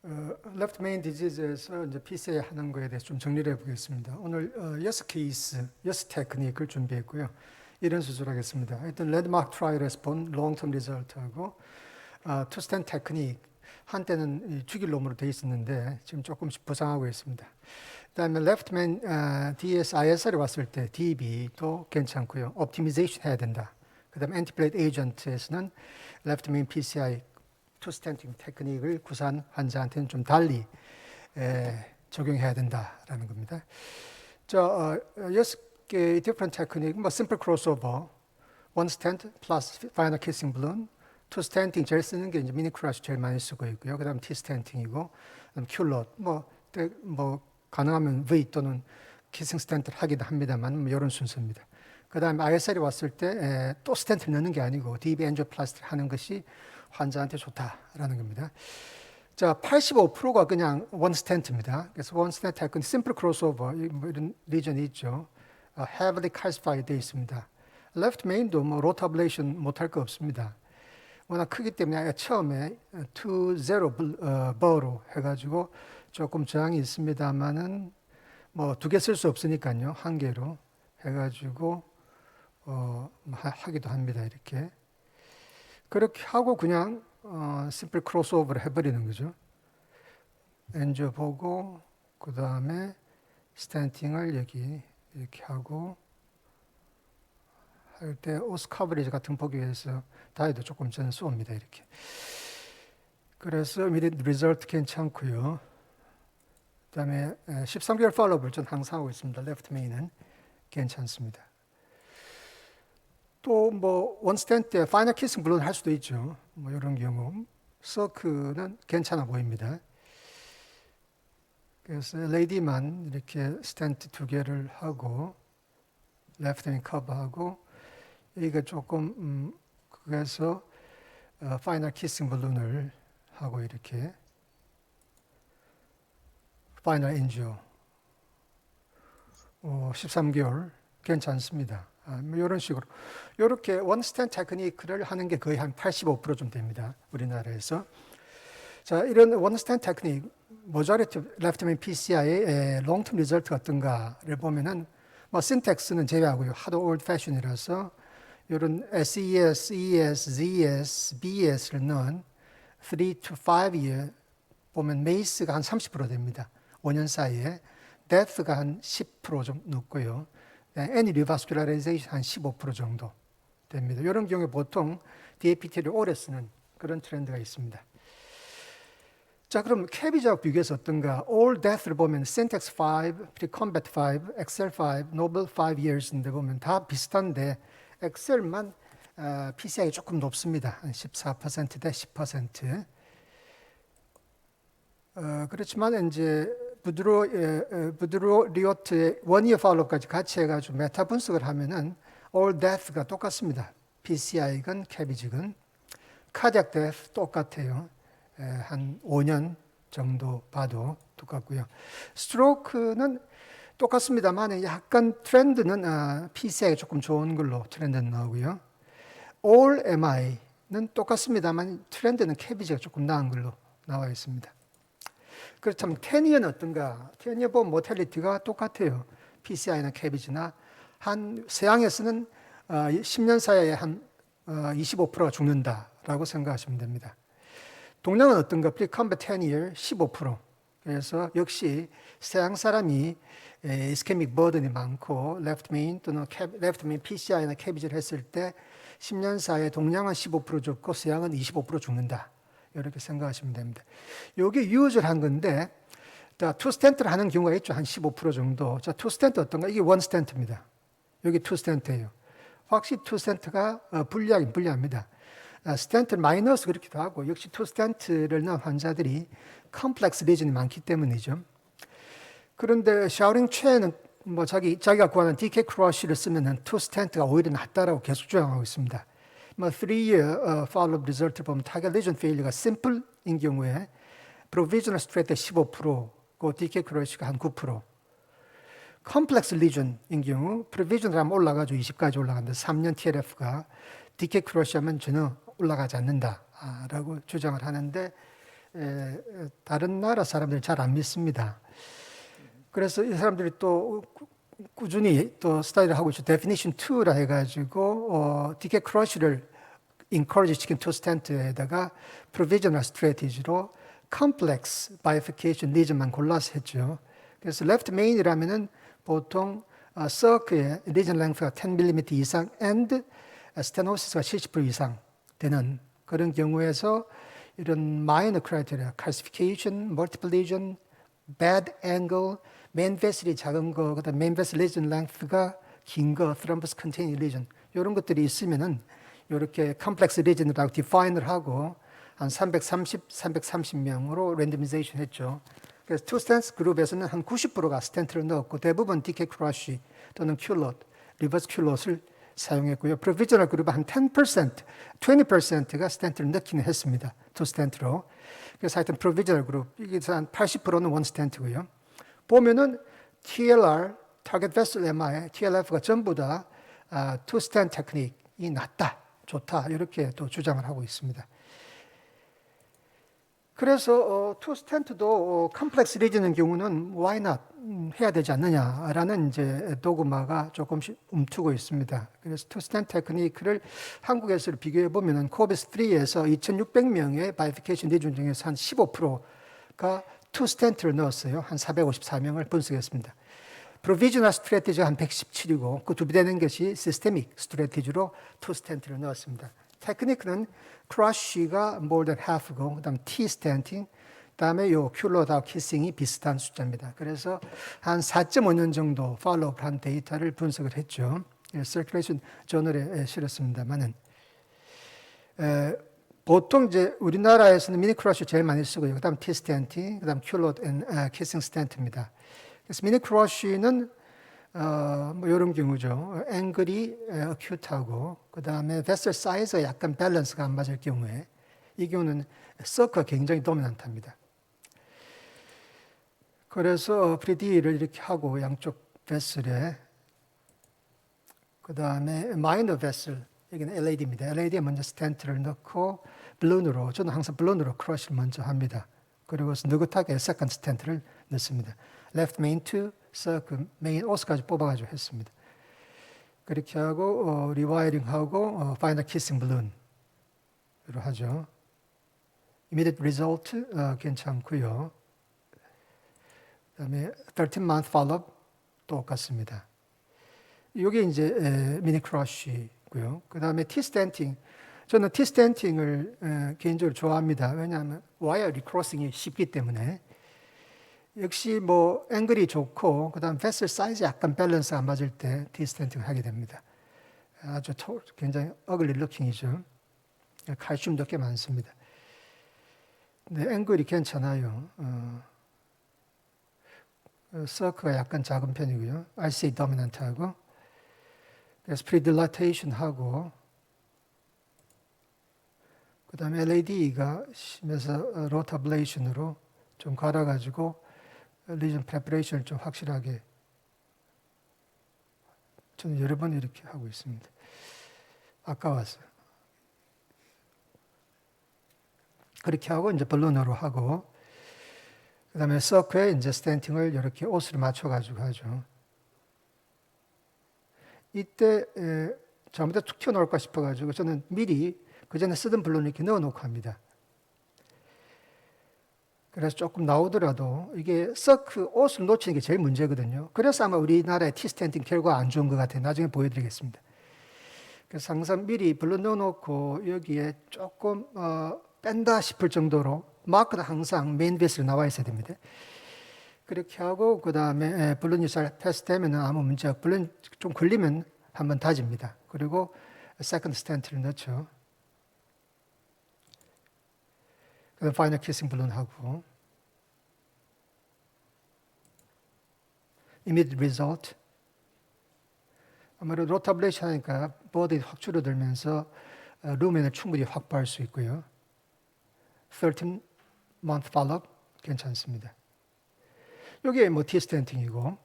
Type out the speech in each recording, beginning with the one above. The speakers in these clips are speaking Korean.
Left main disease에서 이제 PCA 하는 거에 대해서 좀 정리를 해보겠습니다. 오늘 6케이스, 6테크닉을 준비했고요. 이런 수술하겠습니다. 하여튼 레드마크 트라이얼에서 본 롱텀 리절트하고 투스텐 테크닉 한때는 죽일 놈으로 돼 있었는데 지금 조금씩 부상하고 있습니다. 그다음에 레프트맨 DSISR이 왔을 때 DB도 괜찮고요. 옵티미제이션 해야 된다. 그다음에 엔티플레이트 에이전트에서는 레프트맨 PCI 투스텐팅 테크닉을 구사한 환자한테는 좀 달리 적용해야 된다라는 겁니다. 자, 6개의 different technique, 뭐 simple crossover, one stent plus final kissing balloon, two stenting 제일 쓰는 게 이제 미니 크라시 제일 많이 쓰고 있고요. 그다음 T stenting이고, 그다음 큐럿, 뭐 가능하면 V 또는 키싱 스텐트를 하기도 합니다만 이런 순서입니다. 그다음에 ISR이 왔을 때 또 스텐트를 넣는 게 아니고 DB 엔지오플라스티를 하는 것이 환자한테 좋다라는 겁니다. 자, 85%가 그냥 원 스텐트입니다. 그래서 원 스텐트 할 건 심플 크로스오버 뭐 이런 리전이 있죠. heavily calcified 되어 있습니다. 레프트 메인도 뭐 로터 아블레이션 못할 거 없습니다. 워낙 크기 때문에 처음에 2-0 버로 해가지고 조금 저항이 있습니다만은 뭐 두 개 쓸 수 없으니까요. 한 개로 해가지고 하기도 합니다. 이렇게. 그렇게 하고 그냥 심플 크로스오버를 해버리는 거죠. 엔저 보고 그 다음에 스탠팅을 여기 이렇게 하고 할 때 오스 커버리지 같은 거 보기 위해서 다이도 조금 저는 쏩니다. 이렇게. 그래서 immediate result 괜찮고요. 그 다음에 13개월 팔로우를 전 항상 하고 있습니다. 레프트 메인은 괜찮습니다. 또 뭐 원스텐트 때 파이널 키싱 물론 할 수도 있죠. 뭐 이런 경우 서크는 괜찮아 보입니다. 그래서 레이디만 이렇게 스텐트 2개를 하고 레프트 메인 커버하고 여기가 조금 그래서 파이널 키싱 발룬을 하고 이렇게 파이널 엔지오 13개월 괜찮습니다. 뭐 이런 식으로 이렇게 원 스텐트 테크닉을 하는 게 거의 한 85%좀 됩니다. 우리나라에서. 자, 이런 원 스텐트 테크닉 모자리티 레프트맨 PCI의 롱텀 리절트가 어떤가를 보면은 뭐 신텍스는 제외하고요. 하도 올드 패션이라서 이런 SES, ES, ZS, BS를 넣은 3 to 5year 보면 메이스가 한 30% 됩니다. 5년 사이에 데스가 한 10% 좀 높고요. 애니 리바스큘라라이제이션 한 15% 정도 됩니다. 이런 경우에 보통 DAPT를 오래 쓰는 그런 트렌드가 있습니다. 자, 그럼 캐비지하고 비교해서 어떤가? All Death를 보면 Syntax 5, Pre-Combat 5, Excel 5, Noble 5 years인데 보면 다 비슷한데 엑셀만 PCI가 조금 높습니다. 한 14%대 10%. 그렇지만 이제 부드로 리오트의 원이어 팔로우까지 같이 해가지고 메타 분석을 하면은 all death가 똑같습니다. PCI건 캐비지건 카디악 데스 똑같아요. 한 5년 정도 봐도 똑같고요. 스트로크는 똑같습니다만 약간 트렌드는 PCI가 조금 좋은 걸로 트렌드는 나오고요. all MI는 똑같습니다만 트렌드는 캐비지가 조금 나은 걸로 나와 있습니다. 그렇다면 10year는 어떤가? 10year 보면 모텔리티가 똑같아요. PCI나 캐비지나 한 서양에서는 10년 사이에 한 25%가 죽는다라고 생각하시면 됩니다. 동양은 어떤가? 프리컴뱃 10year 15%. 그래서 역시 서양 사람이 이스케믹 버든이 많고 레프트 메인 또는 레프트 메인 PCI나 캐비지를 했을 때 10년 사이에 동양은 15% 죽고 서양은 25% 죽는다. 이렇게 생각하시면 됩니다. 이게 유저한 건데, 투 스텐트를 하는 경우가 있죠. 한 15% 정도. 자, 투 스텐트 어떤가? 이게 원 스텐트입니다. 여기 투 스텐트예요. 확실히 투 스텐트가 불리하긴 불리합니다. 스텐트를 마이너스 그렇기도 하고, 역시 투 스텐트를 넣은 환자들이 컴플렉스 리전이 많기 때문이죠. 그런데 샤오링 최는 뭐 자기가 구하는 DK 크러쉬를 쓰면은 투 스텐트가 오히려 낫다라고 계속 주장하고 있습니다. 3year follow-up result를 보면 target lesion failure가 simple인 경우에 provisional straight 15%고 DK 크러쉬가 한 9%. complex lesion인 경우 provisional 하면 올라가죠. 20까지 올라가는데 3년 TLF가 DK 크러쉬 하면 전혀 올라가지 않는다라고 주장을 하는데 다른 나라 사람들이 잘 안 믿습니다. 그래서 이 사람들이 또 꾸준히 또 스타디를 하고 있죠. Definition 2라 해가지고 DK 크러쉬를 encourage 시킨 투 스탠트에다가 provisional strategy로 complex bifurcation region만 골라서 했죠. 그래서 left main이라면은 보통 circle의 region length가 10mm 이상 and stenosis가 70% 이상 되는 그런 경우에서 이런 minor criteria, calcification, multiple lesion, bad angle, main vessel이 작은 거, 그다음 main vessel lesion length가 긴 거, thrombus containing lesion 이런 것들이 있으면은 이렇게 컴플렉스 리전이라고 디파인을 하고 한 330명으로 랜더미제이션 했죠. 그래서 투 스탠스 그룹에서는 한 90%가 스탠트를 넣었고 대부분 DK 크러쉬 또는 큐롯, 리버스 큐롯을 사용했고요. 프로비저널 그룹은 한 10%, 20%가 스탠트를 넣기는 했습니다. 투 스탠트로. 그래서 하여튼 프로비저널 그룹, 이게 한 80%는 원 스탠트고요. 보면은 TLR, Target Vessel MI, TLF가 전부 다 투 스탠트 테크닉이 낫다. 좋다 이렇게 또 주장을 하고 있습니다. 그래서 투 스탠트도 컴플렉스 리전의 경우는 why not 해야 되지 않느냐라는 이제 도그마가 조금씩 움트고 있습니다. 그래서 투 스탠트 테크닉을 한국에서 비교해 보면은 코비스 3에서 2,600명의 바이피케이션 리전 중에서 한 15%가 투 스탠트를 넣었어요. 한 454명을 분석했습니다. 프로비저널 스트래티지가 한 117이고 그 두 배 되는 것이 시스테믹 스트래티지로 투 스탠트를 넣었습니다. 테크닉은 크러쉬가 more than half고 그다음 T 스탠팅 그다음에 요 큐로다우 키싱이 비슷한 숫자입니다. 그래서 한 4.5년 정도 팔로우한 데이터를 분석을 했죠. 서큘레이션 저널에 실었습니다만은 보통 이제 우리나라에서는 미니 크러쉬 제일 많이 쓰고요. 그다음 T 스탠팅, 그다음 큐로 앤 키싱 스탠트입니다. 그래서 미니 크러쉬는 뭐 이런 경우죠. 앵글이 어큐트하고 그 다음에 베슬 사이즈가 약간 밸런스가 안 맞을 경우에 이 경우는 서크가 굉장히 도미넌트합니다. 그래서 프리디를 이렇게 하고 양쪽 베슬에 그 다음에 마이너 베슬 여기는 LAD입니다. LAD에 먼저 스탠트를 넣고 블론으로 저는 항상 블론으로 크러쉬를 먼저 합니다. 그리고 느긋하게 세컨드 스탠트를 넣습니다. Left main to circle, main 오스까지 뽑아가지고 했습니다. 그렇게 하고 리와이링하고 final kissing balloon으로 하죠. Immediate result 괜찮고요. 그다음에 13month follow-up 똑같습니다. 이게 이제 미니 크러쉬고요. 그다음에 T 스탠팅. 저는 T 스탠팅을 개인적으로 좋아합니다. 왜냐하면 와이어 리크로싱이 쉽기 때문에. 역시 뭐 앵글이 좋고 그다음 베슬 사이즈 약간 밸런스 안 맞을 때 T 스탠팅을 하게 됩니다. 아주 굉장히 어글리 루킹이죠. 칼슘도 꽤 많습니다. 근데 앵글이 괜찮아요. 서크가 약간 작은 편이고요. RCA 도미넌트하고 그래서 프리딜라테이션하고 그 다음에 LAD가 심해서 로터블레이션으로 좀 갈아가지고 리전 프레퍼레이션을 좀 확실하게 저는 여러 번 이렇게 하고 있습니다. 아까워서요. 그렇게 하고 이제 블론으로 하고 그 다음에 서크에 이제 스탠팅을 이렇게 옷을 맞춰가지고 하죠. 이때 잘못해 툭 튀어나올까 싶어가지고 저는 미리 그 전에 쓰던 블론을 이렇게 넣어놓고 합니다. 그래서 조금 나오더라도 이게 서크 옷을 놓치는 게 제일 문제거든요. 그래서 아마 우리나라의 T 스탠팅 결과 안 좋은 것 같아요. 나중에 보여드리겠습니다. 그래서 항상 미리 블론 넣어놓고 여기에 조금 뺀다 싶을 정도로 마크는 항상 메인 베이스로 나와 있어야 됩니다. 그렇게 하고 그 다음에 블론이 잘 패스되면 아무 문제 없고 블론 좀 걸리면 한번 다집니다. 그리고 세컨드 스탠트를 넣죠. 그다음 파이널 키싱 블론하고 immediate result 아무래도 로터블레이션 하니까 보드이 확 줄어들면서 루멘을 충분히 확보할 수 있고요. 13month follow-up 괜찮습니다. 이게 뭐 T 스탠팅이고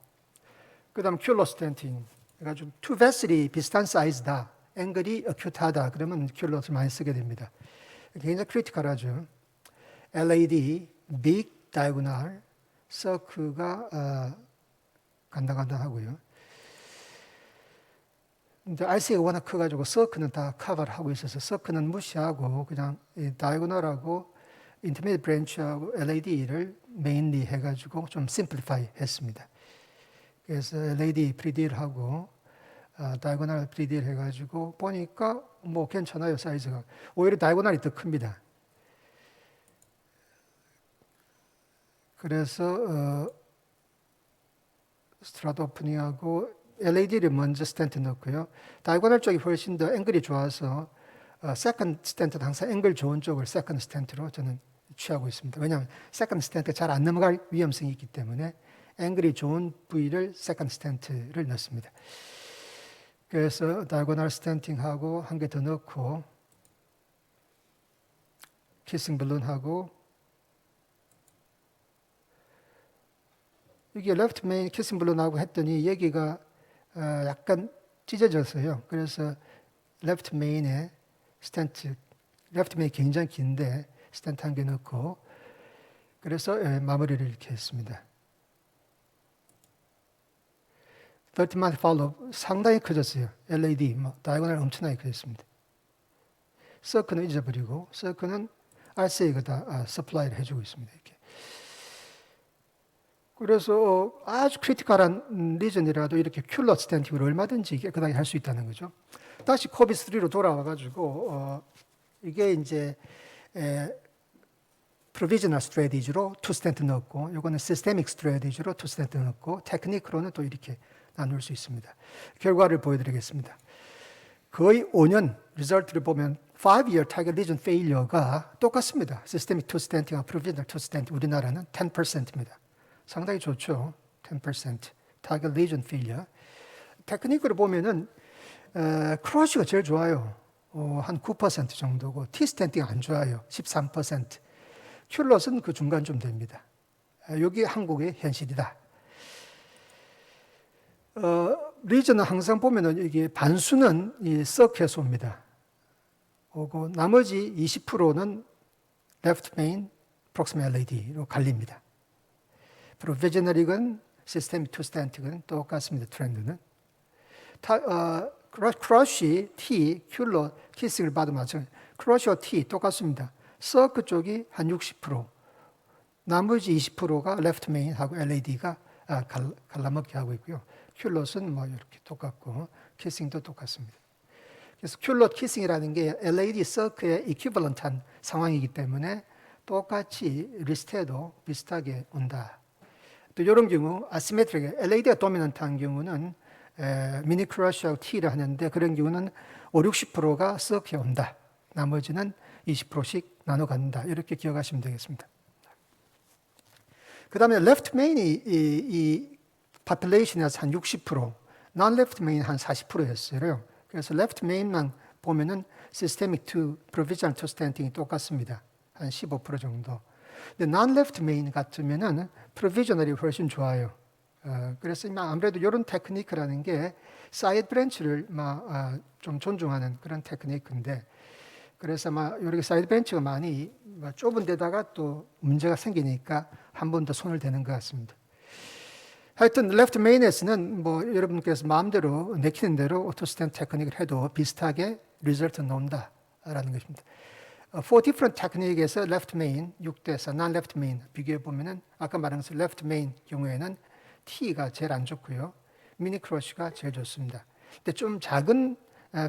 그 다음 큐로 스탠팅 그래가지고 투 베슬이 비슷한 사이즈다 앵글이 어큐트하다 그러면 큐로를 많이 쓰게 됩니다. 굉장히 크리티컬하죠. LAD, big diagonal, circle가 간당간당하고요. 근데 RC가 워낙 커가지고 서클은 다 커버를 하고 있어서 서클은 무시하고 그냥 이 다이고널하고 인터미디엇 브랜치하고 LAD를 메인리 해가지고 좀 심플리파이 했습니다. 그래서 LAD 프리딜하고 다이고널 프리딜 해가지고 보니까 뭐 괜찮아요, 사이즈가. 오히려 다이고널이 더 큽니다. 그래서 스트라트 오프닝하고 LAD를 먼저 스탠트 넣고요. 다이고널 쪽이 훨씬 더 앵글이 좋아서 세컨드 스탠트는 항상 앵글 좋은 쪽을 세컨드 스탠트로 저는 취하고 있습니다. 왜냐하면 세컨드 스탠트가 잘 안 넘어갈 위험성이 있기 때문에 앵글이 좋은 부위를 세컨드 스탠트를 넣습니다. 그래서 다이고널 스탠팅하고 한 개 더 넣고 키싱 블룬하고 이게 레프트 메인 키싱 블룬하고 했더니 여기가 약간 찢어졌어요. 그래서 레프트 메인에 스탠트, 레프트 메인이 굉장히 긴데 스탠트 한 개 넣고 그래서 마무리를 이렇게 했습니다. 30month follow 상당히 커졌어요. LAD, 다이고널 엄청나게 커졌습니다. 서클은 잊어버리고 서클은 RCA가 다 서플라이를 해주고 있습니다. 이렇게. 그래서 아주 크리티컬한 리전이라도 이렇게 큘러 스탠팅으로 얼마든지 깨끗하게 할 수 있다는 거죠. 다시 코비3로 돌아와가지고 이게 이제 프로비저널 스트래티지로 투 스탠트 넣었고 이거는 시스테믹 스트래티지로 투 스탠트 넣었고 테크닉으로는 또 이렇게 나눌 수 있습니다. 결과를 보여드리겠습니다. 거의 5년 리설트를 보면 5-year target lesion failure가 똑같습니다. 시스테믹 투 스탠팅과 프로비저널 투 스탠트 우리나라는 10%입니다. 상당히 좋죠. 10% target lesion failure. 테크닉으로 보면은 크러쉬가 제일 좋아요. 한 9% 정도고 T-스탠팅 안 좋아요. 13%. 큘럿은 그 중간쯤 됩니다. 여기 한국의 현실이다. 리전은 항상 보면은 이게 반수는 이 서해소입니다. 나머지 20%는 left main, proximal LAD로 갈립니다. 프로비저널이건 시스템 투 스탠틱은 똑같습니다. 트렌드는. 크러쉬, T, 큘러, 키싱을 받으면 크러쉬와 T 똑같습니다. 서크 쪽이 한 60%, 나머지 20%가 레프트 메인하고 LAD가 갈라먹게 하고 있고요. 큘럿은 뭐 이렇게 똑같고 키싱도 똑같습니다. 그래서 큘럿 키싱이라는 게 LAD 서크에 이퀴벌런트한 상황이기 때문에 똑같이 리스트에도 비슷하게 온다. 또 이런 경우 아시메트릭 LAD가 도미넌트한 경우는 미니 크러쉬하고 T를 하는데 그런 경우는 50-60%가 서크에 온다. 나머지는 20%씩 나눠 갖는다. 이렇게 기억하시면 되겠습니다. 그 다음에 레프트 메인이 이 population에서 한 60%, non-left main 한 40%였어요. 그래서 left main만 보면은 systemic to provisional to stanting이 똑같습니다. 한 15% 정도. 근데 non-left main 같으면은 provisional이 훨씬 좋아요. 그래서 아무래도 이런 테크니크라는 게 사이드 브랜치를 좀 존중하는 그런 테크니크인데 그래서 이렇게 사이드 브랜치가 많이 좁은 데다가 또 문제가 생기니까 한 번 더 손을 대는 것 같습니다. 하여튼 레프트 메인에서는 여러분께서 마음대로 내키는 대로 오토스탠 테크닉을 해도 비슷하게 리절트 나온다라는 것입니다. 4 different technique에서 left main 6대4, non-left main 비교해 보면은 아까 말한 것처럼 left main 경우에는 T가 제일 안 좋고요. 미니 크러쉬가 제일 좋습니다. 근데 좀 작은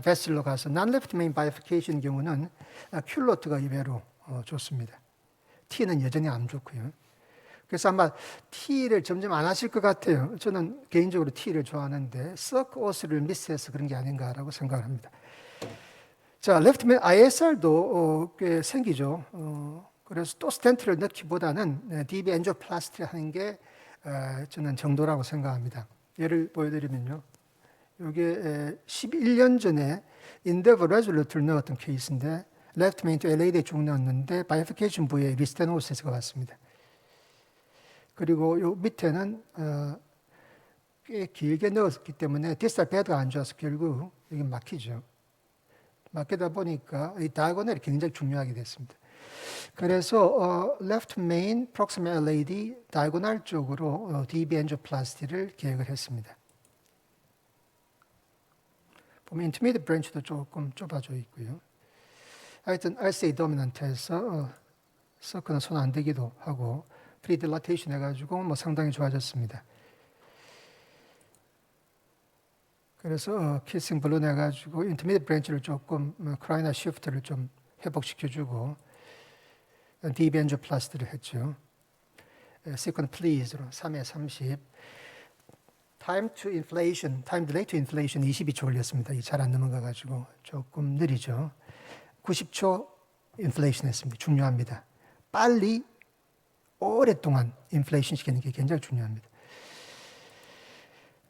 베슬로 가서 non-left main bifurcation 경우는 큘러트가 의외로 좋습니다. T는 여전히 안 좋고요. 그래서 아마 T를 점점 안 하실 것 같아요. 저는 개인적으로 T를 좋아하는데 서크 오스를 미스해서 그런 게 아닌가라고 생각을 합니다. 자, 레프트맨 ISR도 꽤 생기죠. 그래서 또 스텐트를 넣기보다는 DB 엔지오플라스티를 하는 게 저는 정도라고 생각합니다. 예를 보여드리면요. 이게 11년 전에 인데버 레졸루트를 넣었던 케이스인데 레프트맨 또 LAD에 쭉 넣었는데 바이피케이션 부위에 리스테노시스가 왔습니다. 그리고 요 밑에는 꽤 길게 넣었기 때문에 디스탈 베드가 안 좋아서 결국 이게 막히죠. 막히다 보니까 이 다이고널이 굉장히 중요하게 됐습니다. 그래서 left main proximal LAD 다이고널 쪽으로 DB 엔지오플라스티를 계획을 했습니다. 보면 intermediate branch도 조금 좁아져 있고요. 하여튼 RCA 도미넌트에서 서클은 손 안 대기도 하고 프리딜라테이션 해가지고 뭐 상당히 좋아졌습니다. 그래서 키싱 블룬 해가지고 인터미디트 브랜치를 조금 크라이나 시프트를 좀 회복시켜주고 DB 엔지오플라스티를 했죠. 시퀀 플리즈로 3회 30. Time to inflation, time delay to inflation 22초 걸렸습니다. 잘 안 넘어가가지고 조금 느리죠. 90초 인플레이션 했습니다. 중요합니다. 빨리 오랫동안 인플레이션 시키는 게 굉장히 중요합니다.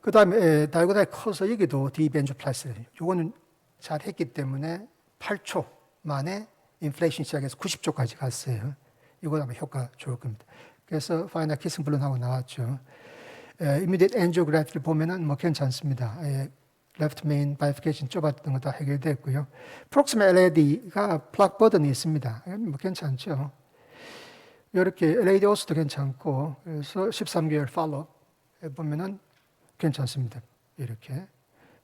그 다음에 다이고널이 커서 여기도 DB 엔지오플라스티. 이거는 잘 했기 때문에 8초 만에 인플레이션 시작해서 90초까지 갔어요. 이거 아마 효과 좋을 겁니다. 그래서 파이널 키싱 블룬하고 나왔죠. immediate angiography를 보면은 뭐 괜찮습니다. left main bifurcation 좁았던 거 다 해결됐고요. proximal LAD가 플락 버든이 있습니다. 뭐 괜찮죠. 이렇게 LAD 오스도 괜찮고 그래서 13개월 팔로우 보면은 괜찮습니다. 이렇게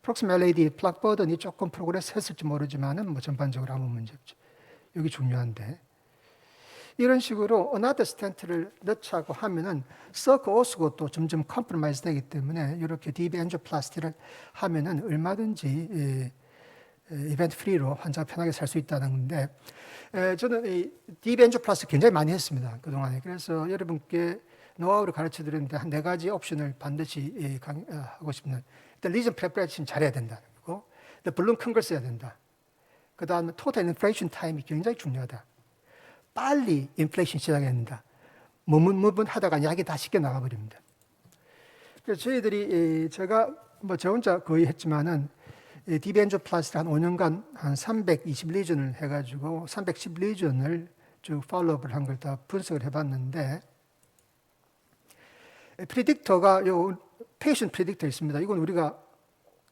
proximal LAD 플락 버든이 조금 프로그레스 했을지 모르지만은 뭐 전반적으로 아무 문제 없죠. 여기 중요한데 이런 식으로 another stent를 넣자고 하면은 서크 오스고 또 점점 컴프로마이즈 되기 때문에 이렇게 DB 엔지오플라스티를 하면은 얼마든지 이벤트 프리로 환자가 편하게 살 수 있다는 건데 저는 이 DB 엔지오플라스티 굉장히 많이 했습니다. 그동안에. 그래서 여러분께 노하우를 가르쳐 드렸는데 한 4가지 옵션을 반드시 하고 싶는 일단 리전 프레퍼레이션 잘해야 된다는 거고 블룸 큰 걸 써야 된다. 그 다음에 토탈 인플레이션 타임이 굉장히 중요하다. 빨리 인플레이션 시작해야 된다. 머뭇머뭇하다가 약이 다 씻겨 나가버립니다. 그래서 저희들이 제가 뭐 저 혼자 거의 했지만은 DB 엔지오플라스티 한 5년간 한 320 리전을 해가지고 310 리전을 쭉 팔로우업을 한 걸 다 분석을 해봤는데 프리딕터가 요 페이션 프리딕터 있습니다. 이건 우리가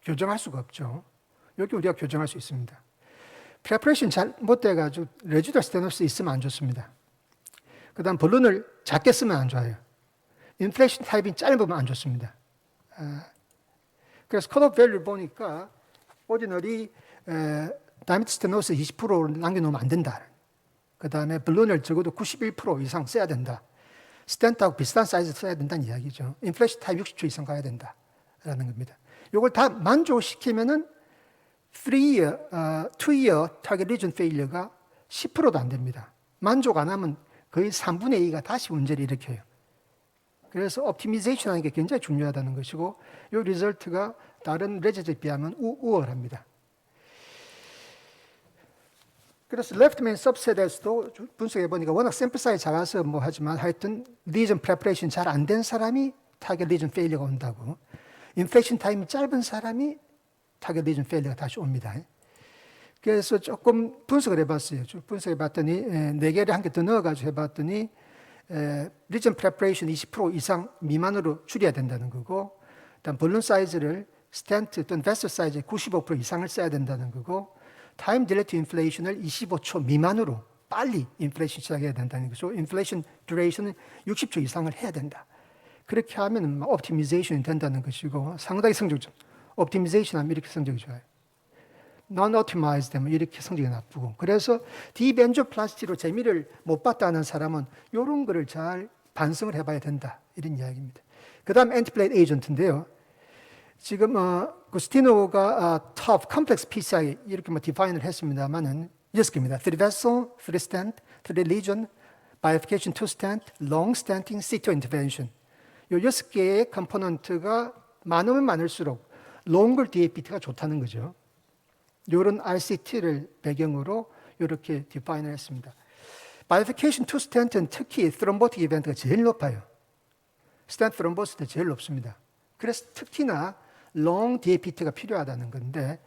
교정할 수가 없죠. 여기 우리가 교정할 수 있습니다. 프레퍼레이션 잘 못 돼가지고 레지dual 스테노스 있으면 안 좋습니다. 그 다음 블룬을 작게 쓰면 안 좋아요. 인플레이션 타입이 짧으면 안 좋습니다. 그래서 컷오프 밸류를 보니까 오리지널이 다이미터 스테노스 20%를 남겨놓으면 안 된다. 그 다음에 블룬을 적어도 91% 이상 써야 된다. 스텐트하고 비슷한 사이즈 써야 된다는 이야기죠. 인플레이션 타입 60초 이상 가야 된다라는 겁니다. 이걸 다 만족시키면은 2-year target lesion failure가 10%도 안 됩니다. 만족 안 하면 거의 3분의 2가 다시 문제를 일으켜요. 그래서 옵티미제이션 하는 게 굉장히 중요하다는 것이고 이 리절트가 다른 레저에 비하면 우월합니다. 그래서 left main subset에서도 분석해 보니까 워낙 샘플 사이즈 작아서 뭐 하지만 하여튼 lesion preparation 잘 안 된 사람이 target lesion failure가 온다고 inflection 타임이 짧은 사람이 target lesion failure가 다시 옵니다. 그래서 조금 분석을 해봤어요. 분석해 봤더니 4개를 한 개 더 넣어가지고 해봤더니 lesion preparation 20% 이상 미만으로 줄여야 된다는 거고 일단 볼륨 사이즈를 스텐트 또는 베슬 사이즈 95% 이상을 써야 된다는 거고 타임 딜레이 투 인플레이션을 25초 미만으로 빨리 인플레이션 시작해야 된다는 거죠. 인플레이션 듀레이션은 60초 이상을 해야 된다. 그렇게 하면 옵티미제이션이 된다는 것이고 상당히 성적이 좀 옵티미제이션 하면 이렇게 성적이 좋아요. non-optimized 되면 이렇게 성적이 나쁘고 그래서 DB 엔지오플라스티로 재미를 못 봤다는 사람은 이런 거를 잘 반성을 해봐야 된다. 이런 이야기입니다. 그 다음 엔티플레이트 에이전트인데요. 지금 구스티노가 top complex PCI 이렇게 뭐 디파인을 했습니다만은 6개입니다. 3 vessel, 3 stent, 3 lesion, bifurcation 2 stent, long stenting, C2 intervention. 이 6개의 컴포넌트가 많으면 많을수록 longer DAPT가 좋다는 거죠. 이런 RCT를 배경으로 이렇게 디파인을 했습니다. bifurcation 2 stent은 특히 thrombotic 이벤트가 제일 높아요. stent thrombosis 제일 높습니다. 그래서 특히나 long DAPT가 필요하다는 건데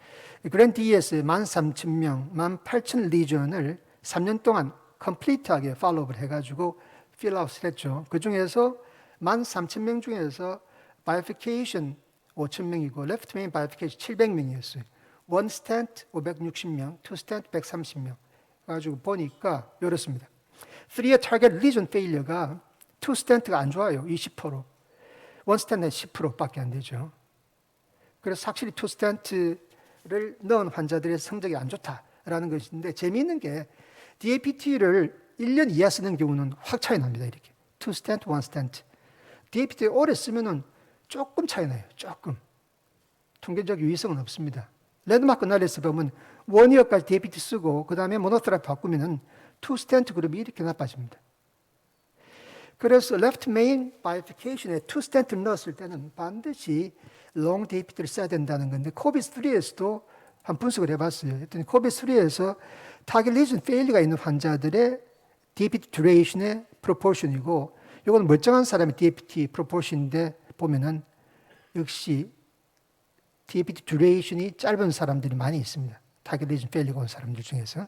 그랜드 DS 13,000명, 18,000 리전을 3년 동안 컴플리트하게 팔로우업을 해가지고 필아웃을 했죠. 그 중에서 13,000명 중에서 bifurcation 5,000명이고 left main bifurcation 700명이었어요. 1 stent 560명, 2 stent 130명. 가지고 보니까 이렇습니다. 3-year target lesion failure가 2스텐트가 안 좋아요. 20%. 1스텐트는 10%밖에 안 되죠. 그래서 확실히 2스텐트를 넣은 환자들의 성적이 안 좋다라는 것인데 재미있는 게 DAPT를 1년 이하 쓰는 경우는 확 차이 납니다. 이렇게. 2스텐트, 1스텐트. DAPT 오래 쓰면은 조금 차이 나요. 조금. 통계적 유의성은 없습니다. 랜드마크 나리에서 보면 1이어까지 DAPT 쓰고 그 다음에 모노테라피 바꾸면은 2스텐트 그룹이 이렇게 나빠집니다. 그래서 left main bifurcation에 2스텐트를 넣었을 때는 반드시 long DAPT를 써야 된다는 건데 코비스3에서도 한 분석을 해봤어요. 했더니 코비스3에서 target lesion failure가 있는 환자들의 DAPT duration의 proportion이고 이건 멀쩡한 사람의 DAPT proportion인데 보면은 역시 DAPT duration이 짧은 사람들이 많이 있습니다. target lesion failure가 온 사람들 중에서.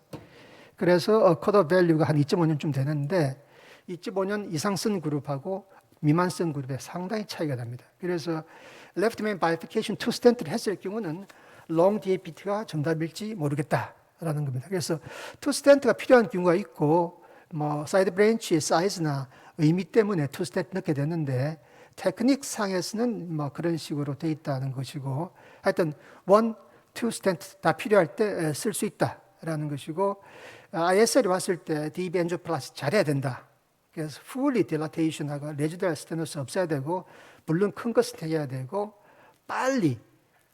그래서 컷오프 밸류가 한 2.5년쯤 되는데 2.5년 이상 쓴 그룹하고 미만 쓴 그룹에 상당히 차이가 납니다. 그래서 left main bifurcation 2스텐트를 했을 경우는 long DAPT가 정답일지 모르겠다라는 겁니다. 그래서 2스텐트가 필요한 경우가 있고 뭐 사이드 브랜치의 사이즈나 의미 때문에 2스텐트 넣게 되는데 테크닉 상에서는 뭐 그런 식으로 돼 있다는 것이고 하여튼 1, 2스텐트 다 필요할 때 쓸 수 있다라는 것이고 ISL이 왔을 때 DB 엔지오플라스티 잘해야 된다. 그래서 fully dilatation하고 레지dual 스테노스 없애야 되고 물론 큰 거 스테해야 되고 빨리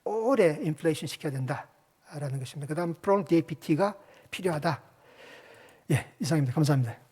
오래 인플레이션 시켜야 된다라는 것입니다. 그 다음 prolonged DAPT가 필요하다. 예, 이상입니다. 감사합니다.